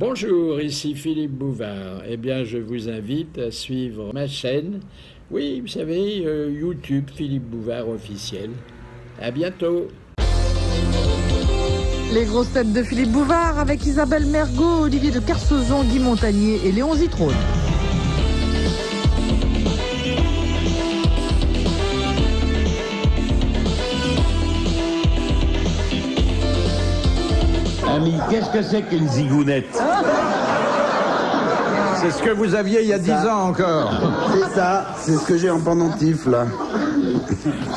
Bonjour, ici Philippe Bouvard. Eh bien, je vous invite à suivre ma chaîne. Oui, vous savez, YouTube, Philippe Bouvard officiel. À bientôt. Les grosses têtes de Philippe Bouvard avec Isabelle Mergot, Olivier de Kersauzon, Guy Montagnier et Léon Zitrone. Ami, qu'est-ce que c'est qu'une zigounette? C'est ce que vous aviez il y a 10 ans encore. C'est ça, c'est ce que j'ai en pendentif là.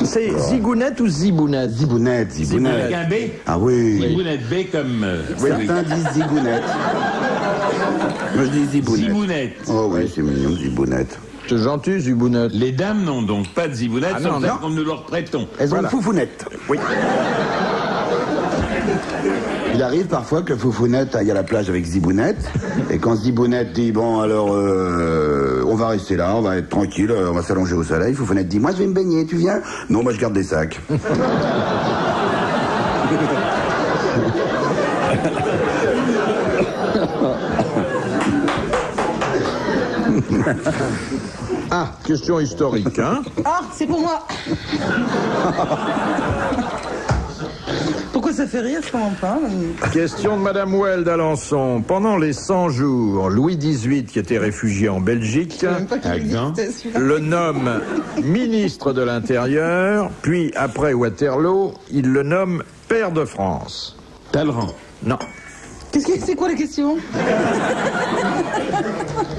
C'est zigounette ou zibounette? Zibounette, zibounette. Avec un B? Ah oui. Zigounette B comme... Certains disent zigounette. Moi je dis zibounette. Zibounette. Oh oui, c'est mignon, zibounette. C'est gentil, zibounette. Les dames n'ont donc pas de zibounette, Ah non, sauf celles non. qu'on nous leur prêtons. Elles ont Voilà. une foufounette. Oui. Il arrive parfois que foufounette aille à la plage avec zibounette. Et quand zibounette dit, bon alors on va rester là, on va être tranquille, on va s'allonger au soleil. Foufounette dit, moi je vais me baigner, tu viens? Non, moi je garde des sacs. Ah, question historique, hein? Ah, c'est pour moi. Pourquoi ça fait rire? Je comprends pas. Question de Madame Well d'Alençon. Pendant les 100 jours, Louis XVIII, qui était réfugié en Belgique, le nomme ministre de l'Intérieur, puis après Waterloo, il le nomme père de France. Talleyrand. Non. C'est quoi la question?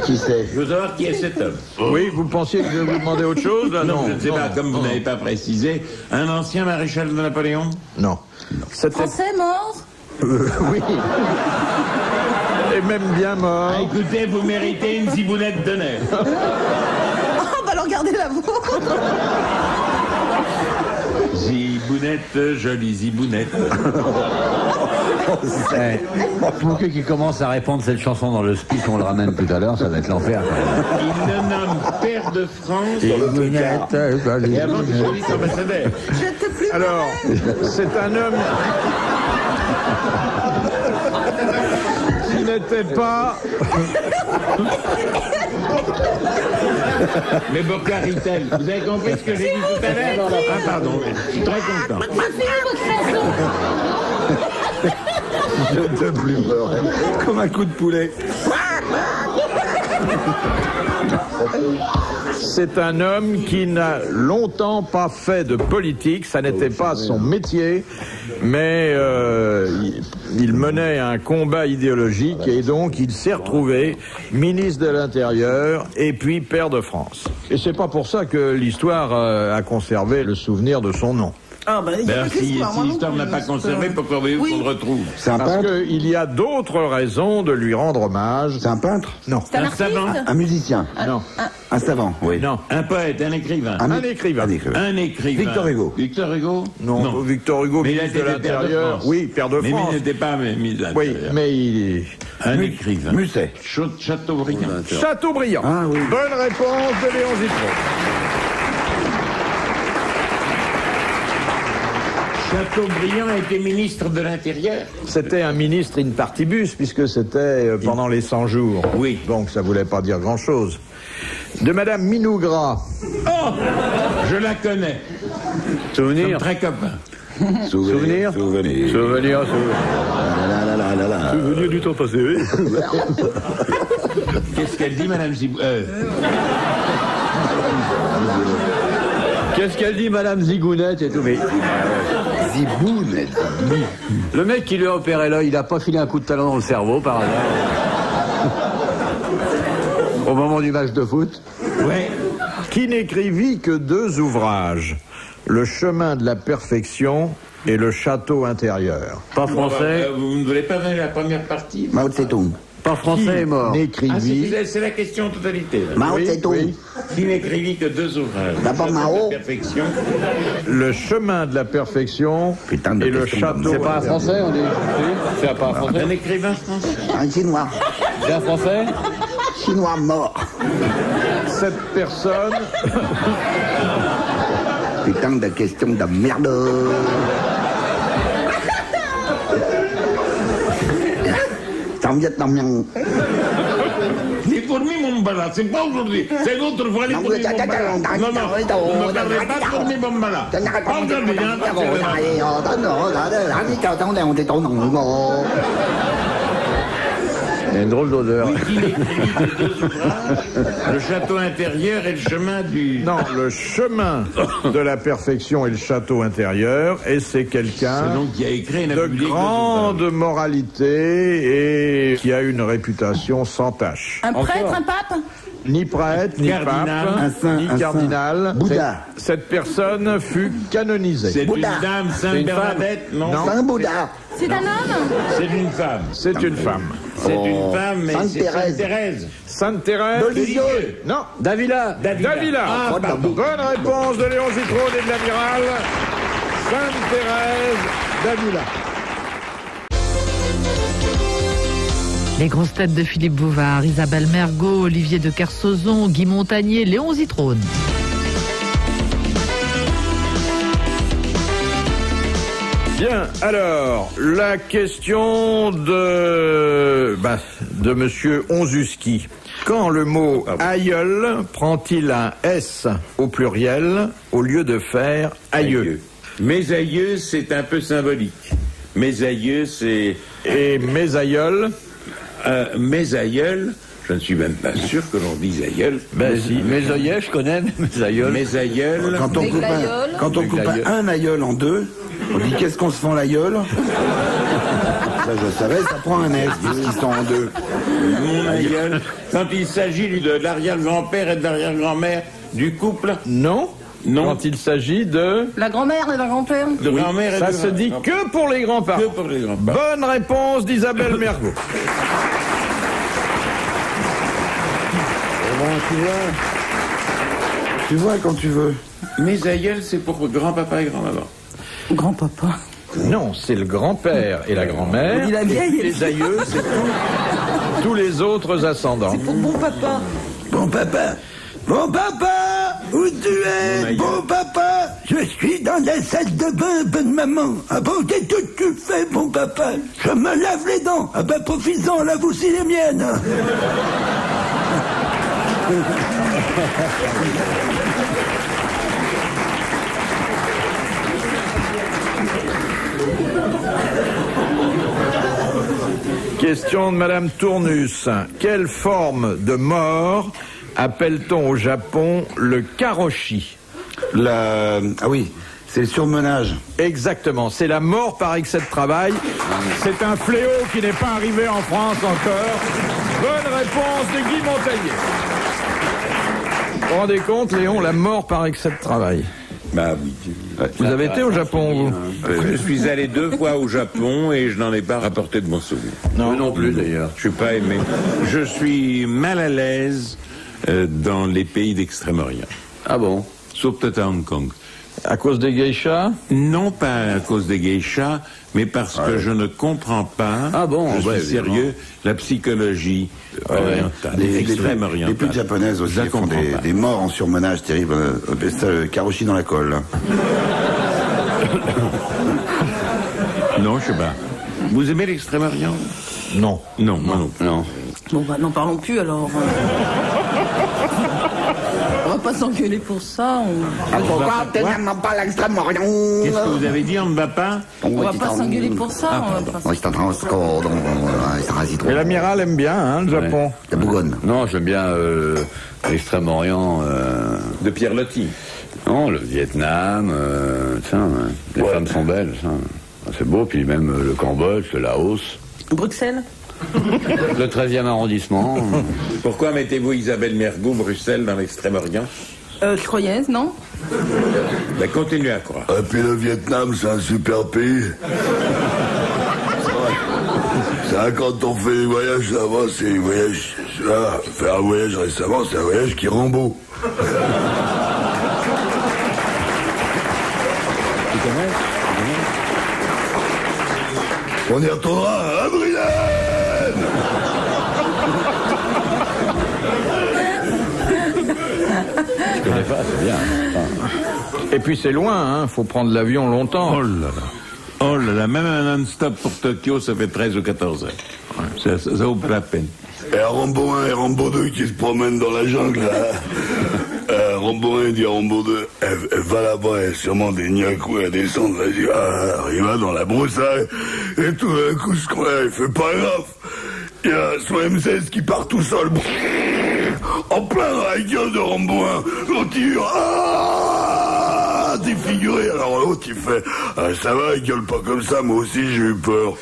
Qui c'est? Je veux savoir qui est cet homme. Oui, vous pensiez que je vous demandais autre chose? Là, Non, je ne sais pas, comme vous non. n'avez pas précisé. Un ancien maréchal de Napoléon? Non. C'était... Français mort? Oui. Et même bien mort. Ah, écoutez, vous méritez une zibounette d'honneur. Oh, bah alors gardez la vôtre. Zibounette, jolie zibounette. Pour qui commence à répondre cette chanson dans le speech, on le ramène tout à l'heure, ça va être l'enfer. Il le nomme père de France et avant qu'il soit vice-ambassadeur. Je te plus. Alors, c'est un homme qui n'était pas... Mais Bocaritel, vous avez compris ce que j'ai dit tout à l'heure? Ah pardon, je suis très content. Je ne peux plus pleurer. Comme un coup de poulet. C'est un homme qui n'a longtemps pas fait de politique, ça n'était pas son métier, mais il menait un combat idéologique et donc il s'est retrouvé ministre de l'Intérieur et puis père de France. Et c'est pas pour ça que l'histoire a conservé le souvenir de son nom. Ah, bah, il y a Ben, pas que si l'histoire, moi non l'histoire ne l'a plus, pas c'est conservé, pourquoi voulez-vous qu'on le retrouve? C'est un Parce peintre? qu'il y a d'autres raisons de lui rendre hommage. C'est un peintre? Non. Un savant? Un musicien? Non. Un savant? Oui. Non. Un poète, un écrivain? Un écrivain. Un écrivain. Un écrivain. Victor Hugo. Victor Hugo? Non, Victor Hugo, Mais il a ministre de été père de l'Intérieur. France. Oui, père de Mais France. il n'était pas ministre de Oui, l'Intérieur. mais il... Un écrivain. Musset. Chateaubriand. Chateaubriand. Ah oui. Bonne réponse de Léon Zitrone. Chateaubriand était ministre de l'Intérieur. C'était un ministre in partibus, puisque c'était pendant les 100 jours. Oui. Donc ça voulait pas dire grand-chose. De Madame Minougras. Oh, je la connais. Souvenir. Très copain. Souvenir. Souvenir. Souvenir. La la la la la. Souvenir du temps passé. Qu'est-ce qu'elle dit, Madame Zibou... Qu'est-ce qu'elle dit, Madame Zigounette et tout, mais Zibounette. le mec qui lui a opéré l'œil, il a pas filé un coup de talon dans le cerveau par hasard au moment du match de foot. Ouais. Qui n'écrivit que 2 ouvrages. Le chemin de la perfection et le château intérieur. Pas français, Vous ne voulez pas donner la première partie? Mao Tse-tung. pas français est mort. Ah, N'écrivit... c'est la question en totalité. Là. Mao Oui, Tse-tung. oui. Qui n'écrivit que 2 ouvrages? D'abord Mao. La perfection. Le chemin de la perfection Putain de et le question château... C'est pas un français, on dit. C'est pas un français. Un écrivain français. Un chinois. C'est un français. Chinois mort. Cette personne... Putain de question de merde. en vietnamien. Les fourmis Bombala, c'est pas aujourd'hui, c'est l'autre fois les fourmis Bombala. Non, vous ne parlez pas de fourmis Bombala. Pas aujourd'hui, Il y a une drôle d'odeur. Oui, il écrit les deux ouvrages, le château intérieur et le chemin du... Non, le chemin de la perfection et le château intérieur, et c'est quelqu'un qui a écrit de grande moralité et qui a une réputation sans tache. Un prêtre, un pape? Ni prêtre, ni Cardinal. pape, ni cardinal. Bouddha. Cette personne fut canonisée. C'est une Bouddha. dame, Sainte Bernadette, non? Saint Bouddha. C'est un homme? C'est une femme. C'est une femme. C'est une femme, mais Sainte c'est Thérèse. Sainte Thérèse. Sainte Thérèse. De Lisieux. Non. Davila. Davila. Ah, pardon. Bonne réponse de Léon Zitrone et de l'amiral. Sainte Thérèse Davila. Les grosses têtes de Philippe Bouvard, Isabelle Mergo, Olivier de Kersauzon, Guy Montagnier, Léon Zitrone. Bien, alors, la question de monsieur Onzuski. Quand le mot aïeul prend-il un S au pluriel au lieu de faire aïeux? Mes aïeux, c'est un peu symbolique. Mes aïeux, c'est... Et mes aïeuls? Mes aïeuls, je ne suis même pas sûr que l'on dise aïeul. Ben si, mes aïeux, je connais, mes aïeuls. Mes aïeuls... Quand on coupe un aïeul en deux, on dit qu'est-ce qu'on se fait l'aïeul? Ça je savais, ça prend un S, puisqu'ils sont en deux. Mon aïeul, quand il s'agit de l'arrière-grand-père et de l'arrière-grand-mère du couple... Non. Non. Quand il s'agit de... La grand-mère et la grand-père? De grand-mère et Ça de se dit que pour les grands-parents. Que pour les grands-parents. Bonne réponse d'Isabelle Mergo. Tu vois quand tu veux. Mes aïeuls, c'est pour grand-papa et grand-maman. Grand-papa. Non, c'est le grand-père et la grand-mère. On dit la vieille. Les aïeux, c'est tous les autres ascendants. C'est pour bon papa. Bon papa, où tu es? Bon papa, je suis dans la salle de bain, bonne maman. Ah bon, qu'est-ce que tu fais, bon papa? Je me lave les dents. Ah ben profites-en, lave aussi les miennes. Question de Madame Tournus. Quelle forme de mort appelle-t-on au Japon le karoshi? Ah oui, c'est le surmenage. Exactement, c'est la mort par excès de travail. C'est un fléau qui n'est pas arrivé en France encore. Bonne réponse de Guy Montagnier. Vous vous rendez compte, Léon, la mort par excès de travail? Bah oui. Vous avez été au Japon, vous? Je suis allé 2 fois au Japon et je n'en ai pas rapporté de bons souvenirs. Non plus d'ailleurs. Je suis pas aimé. Je suis mal à l'aise dans les pays d'Extrême-Orient. Ah bon? Sauf peut-être à Hong Kong. À cause des geishas? Non pas à cause des geishas, mais parce que je ne comprends pas, Ah bon, je ouais, suis sérieux, la psychologie orientale, extrême-orientale. Les putes japonaises aussi Je la font comprends pas. des morts en surmenage terribles. On appelle ça le karoshi dans la colle. Non, je sais pas. Vous aimez l'Extrême-Orient? Non. Non, moi non. Non. Bon bah n'en parlons plus alors. On va pas s'engueuler pour ça. Pourquoi tu n'aimes pas l'extrême-orient? Qu'est-ce que vous avez dit, on ne va pas? On va pas s'engueuler pour ça. On va pas Et l'amiral aime bien, hein, le Japon. La Bougonne. Non, j'aime bien l'Extrême-Orient. De Pierre Loti. Non, le Vietnam, les femmes sont belles, ça. C'est beau, puis même le Cambodge, le Laos. Bruxelles. Le 13e arrondissement. Pourquoi mettez-vous Isabelle Mergo, Bruxelles, dans l'Extrême-Orient? Je croyais, non? Ben, continuez à croire. Et puis le Vietnam, c'est un super pays. Ça, quand on fait des voyages là-bas, c'est des voyages. Là, faire un voyage récemment, c'est un voyage qui rend beau. On y retournera à Brunel. Je connais pas, c'est bien. Et puis c'est loin, hein, faut prendre l'avion longtemps. Oh là là. Oh là là, même un non-stop pour Tokyo, ça fait 13 ou 14 heures. Ouais, Ça vaut pas la peine. Et Rambo 1 et Rambo 2 qui se promènent dans la jungle, là. Rambo 1 dit à Rambo 2, va là-bas, il y a sûrement des niakou à descendre. Vas-y, il va dans la broussaille, et tout d'un coup, ce qu'on a, il fait pas grave. Il y a son M16 qui part tout seul, en plein dans la gueule de Rambo 1. L'autre, il hurle, défiguré. Alors l'autre, il fait, ça va, il gueule pas comme ça, moi aussi j'ai eu peur.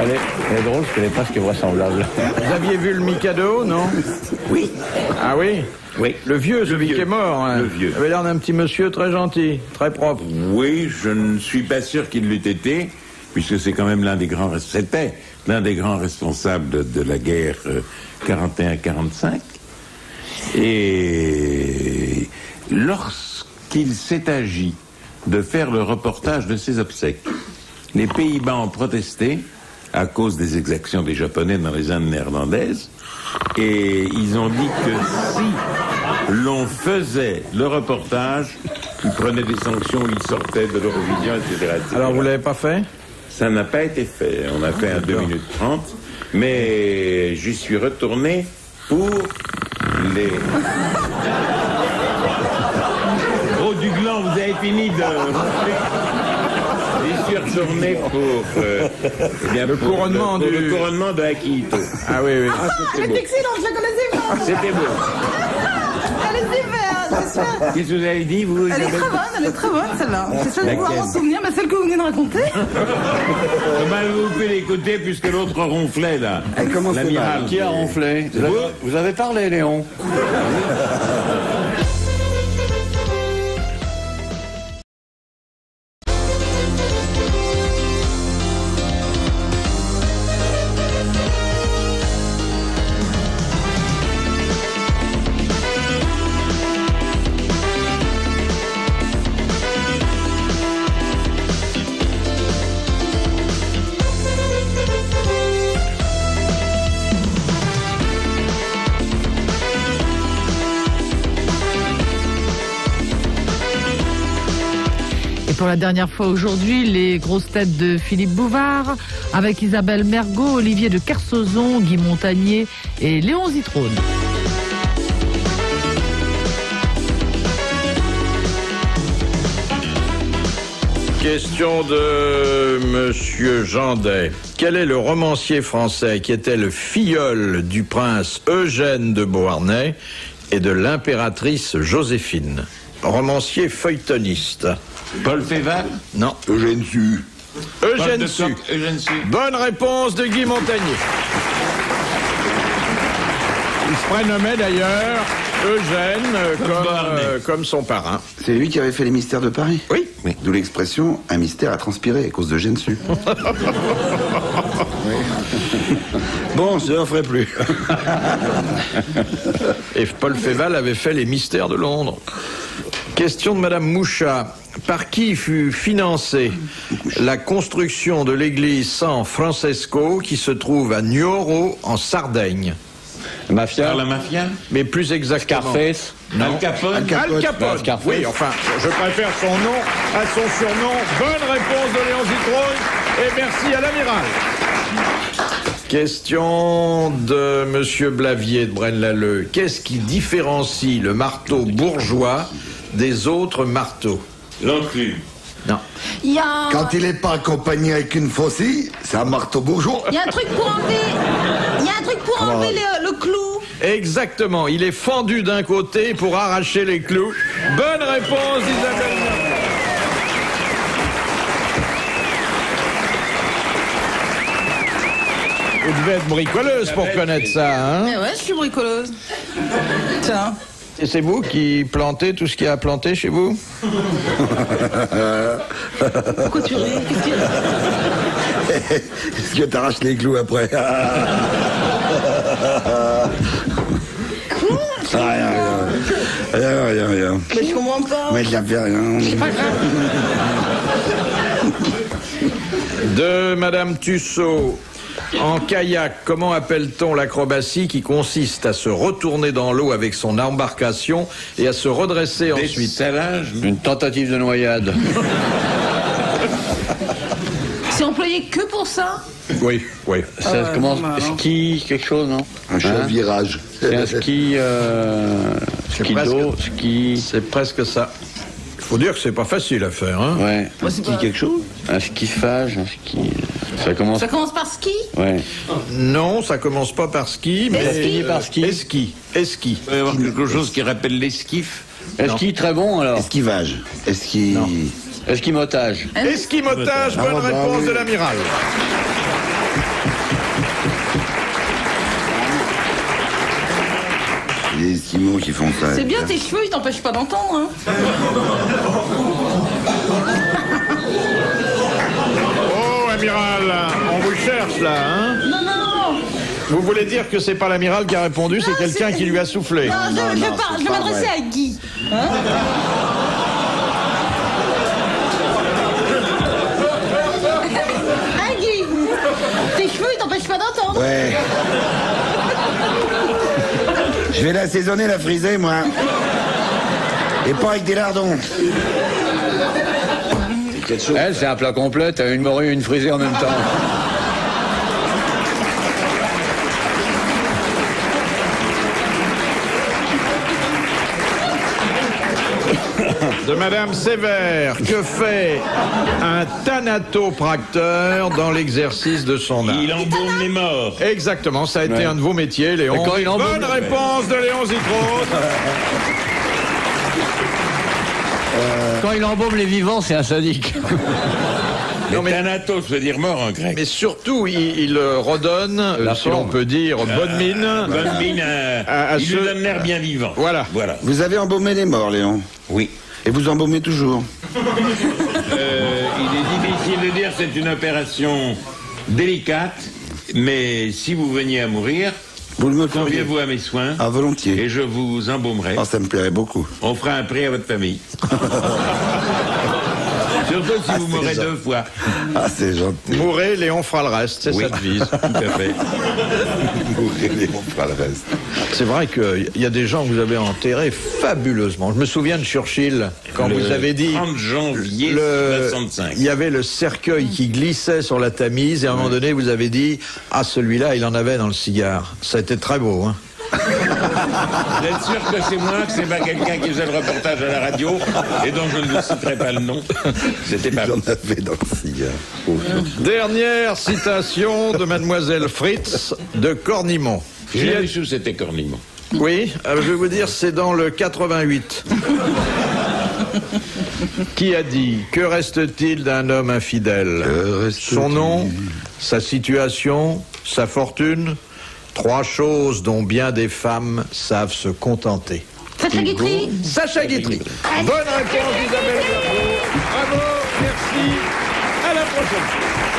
Elle est drôle, je connais pas ce qui est vraisemblable. Vous aviez vu le Mikado, non? Oui. Ah oui? Oui. Le vieux, celui qui est mort. Hein. Le vieux. Il avait l'air d'un petit monsieur très gentil, très propre. Oui, je ne suis pas sûr qu'il l'eût été, puisque c'est quand même c'était l'un des grands responsables de la guerre 41-45. Et lorsqu'il s'est agi de faire le reportage de ses obsèques, les Pays-Bas ont protesté à cause des exactions des Japonais dans les Indes néerlandaises, et ils ont dit que si l'on faisait le reportage, ils prenaient des sanctions, ils sortaient de l'Eurovision, etc., etc. Alors vous l'avez pas fait? Ça n'a pas été fait. On a fait un 2 minutes 30, mais j'y suis retourné pour les... Gros du gland, vous avez fini de... J'y suis retourné pour le couronnement le couronnement de Akihito. Ah oui, oui. Elle est excellente, je la connaissais pas. C'était beau. Elle est super, c'est sûr. Qu'est-ce que vous avez dit, vous? Elle est très bonne celle-là. C'est celle que vous m'en souvenir, mais celle que vous venez de raconter. Mal vous pouvez l'écouter puisque l'autre ronflait là. L'amiral. Qui a ronflé? Vous avez parlé, Léon. Pour la dernière fois aujourd'hui, les grosses têtes de Philippe Bouvard, avec Isabelle Mergot, Olivier de Kersauzon, Guy Montagnier et Léon Zitrone. Question de Monsieur Jandet. Quel est le romancier français qui était le filleul du prince Eugène de Beauharnais et de l'impératrice Joséphine? Romancier feuilletoniste. Paul Féval? Non. Eugène Sue. Eugène Sue. Bonne réponse de Guy Montagnier. Il se prénommait d'ailleurs Eugène comme son parrain. C'est lui qui avait fait les mystères de Paris? Oui. D'où l'expression « un mystère a transpiré » à cause de Eugène Sue. Bon, je ne le ferai plus. Et Paul Féval avait fait les mystères de Londres. Question de Madame Mouchat. Par qui fut financée la construction de l'église San Francesco qui se trouve à Nuoro en Sardaigne? Mafia? Par la mafia? Mais plus exactement. Scarface? Non. Al Capone? Al Capone. Scarface. Oui, enfin, je préfère son nom à son surnom. Bonne réponse de Léon Zitrone et merci à l'amiral. Question de Monsieur Blavier de Braine-l'Alleud. Qu'est-ce qui différencie le marteau bourgeois des autres marteaux? L'enclume. Non. Il y a Quand il n'est pas accompagné avec une faucille, c'est un marteau bourgeois. un truc pour enlever. Il y a un truc pour enlever le clou. Exactement. Il est fendu d'un côté pour arracher les clous. Bonne réponse d'Isabelle Mergo. Vous devez être bricoleuse pour connaître ça, hein? Mais ouais, je suis bricoleuse. Tiens. Et c'est vous qui plantez tout ce qu'il y a à planter chez vous? Pourquoi tu ris? Qu'est-ce qu'il y a? Est-ce que t'arraches les clous après? Rien. Mais je comprends pas. Mais je fait rien. C'est pas grave. De Madame Tussaud. En kayak, comment appelle-t-on l'acrobatie qui consiste à se retourner dans l'eau avec son embarcation et à se redresser ensuite? Salage. Une tentative de noyade. C'est employé que pour ça? Oui, oui. Ça commence ski, quelque chose, non? Un chavirage. C'est un ski, ski d'eau, ski... C'est presque ça. Il faut dire que c'est pas facile à faire, hein? Ouais. Moi, c'est pas... Quelque chose? Un skifage, un ski... Ça commence... Ça commence par ski? Ouais. Non, ça commence pas par ski, mais... Esqui par ski. Esqui. Esqui. Il va y avoir quelque chose qui rappelle l'esquif. Ski très bon, alors. Esquivage. Esqui... Esquimotage. Esquimotage, bonne réponse de l'amiral. Les Esquimaux qui font ça. C'est bien, tes cheveux, ils t'empêchent pas d'entendre, hein. Oh, amiral, on vous cherche là, hein? Non, non, non. Vous voulez dire que c'est pas l'amiral qui a répondu, c'est quelqu'un qui lui a soufflé? Non, je vais m'adresser à Guy. Hein? Ah, Guy, tes cheveux, ils t'empêchent pas d'entendre. Ouais. Je vais l'assaisonner, la friser, moi. Et pas avec des lardons. Elle, c'est un plat complet, t'as une morue et une frisée en même temps. De Madame Sévère, que fait un thanatopracteur dans l'exercice de son art? Il embaume les morts. Exactement, ça a été un de vos métiers, Léon. Bonne réponse de Léon Zitrone. Quand il embaume les vivants, c'est un sadique. Non, mais thanatos veut dire mort en grec. Mais surtout, il redonne, si l'on peut dire, bonne mine. Bonne mine, il lui donne l'air bien vivant. Voilà. Vous avez embaumé les morts, Léon? Oui. Et vous embaumez toujours? Il est difficile de dire, c'est une opération délicate, mais si vous veniez à mourir, vous me feriez? conviez-vous à mes soins. Ah, volontiers. Et je vous embaumerai. Oh, ça me plairait beaucoup. On fera un prix à votre famille. Surtout si vous mourrez deux fois. Ah, c'est gentil. Mourrez, Léon fera le reste, c'est sa devise. Tout à fait. Mourrez, Léon fera le reste. C'est vrai qu'il y a des gens que vous avez enterrés fabuleusement. Je me souviens de Churchill, quand vous avez dit... 30 janvier 65. Il y avait le cercueil qui glissait sur la Tamise, et à un moment donné, vous avez dit, ah, celui-là, il en avait dans le cigare. Ça a été très beau, hein. Vous êtes sûr que c'est moi, que c'est pas quelqu'un qui faisait le reportage à la radio et dont je ne vous citerai pas le nom? C'était pas J'en avais dans le cigare. Dernière citation de Mademoiselle Fritz de Cornimont. J'ai su c'était Cornimont. Oui, je vais vous dire, c'est dans le 88. Qui a dit « Que reste-t-il d'un homme infidèle ?» Son nom, sa situation, sa fortune, 3 choses dont bien des femmes savent se contenter. Sacha Guitry. Sacha Guitry. Bonne réponse, Isabelle Mergo. Bravo, merci. À la prochaine.